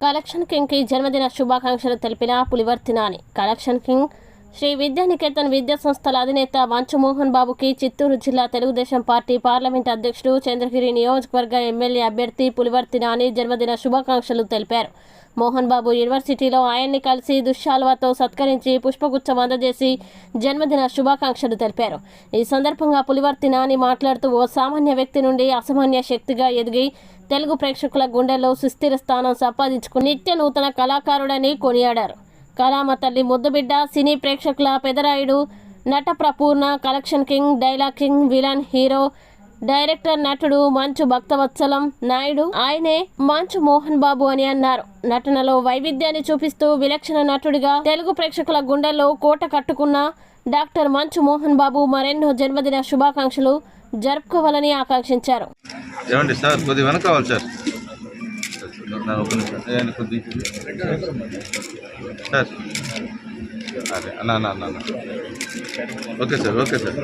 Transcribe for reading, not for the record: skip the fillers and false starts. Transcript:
Collection king కి జన్మదిన శుభాకాంక్షలు తెలిపిన పులివర్తి నాని. కలెక్షన్ కింగ్ శ్రీ విద్యానికేతన్ విద్యా సంస్థల అధినేత మంచు మోహన్ బాబుకి చిత్తూరు జిల్లా తెలుగుదేశం పార్టీ పార్లమెంట్ అధ్యక్షుడు, చంద్రగిరి నియోజకవర్గ ఎమ్మెల్యే అభ్యర్థి పులివర్తి నాని జన్మదిన శుభాకాంక్షలు తెలిపారు. మోహన్ బాబు యూనివర్సిటీలో ఆయన్ని కలిసి దుశ్శాల్వాతో సత్కరించి పుష్పగుచ్చం అందజేసి జన్మదిన శుభాకాంక్షలు తెలిపారు. ఈ సందర్భంగా పులివర్తి నాని మాట్లాడుతూ ఓ సామాన్య వ్యక్తి నుండి అసామాన్య శక్తిగా ఎదిగి తెలుగు ప్రేక్షకుల గుండెల్లో సుస్థిర స్థానం సంపాదించుకుని నిత్య నూతన కళాకారుడని కొనియాడారు. కళామ తల్లి ముద్దుబిడ్డ, సినీ ప్రేక్షకుల పెదరాయుడు, నట ప్రపూర్ణ, collection king, dialogue king, villain, hero, director, నటుడు మంచు భక్తవత్సలం నాయుడు ఆయనే మంచు మోహన్ బాబు అని అన్నారు. నటనలో వైవిధ్యాన్ని చూపిస్తూ విలక్షణ నటుడిగా తెలుగు ప్రేక్షకుల గుండెల్లో కోట కట్టుకున్న డాక్టర్ మంచు మోహన్ బాబు మరెన్నో జన్మదిన శుభాకాంక్షలు జరుపుకోవాలని ఆకాంక్షించారు. Okay sir, okay sir.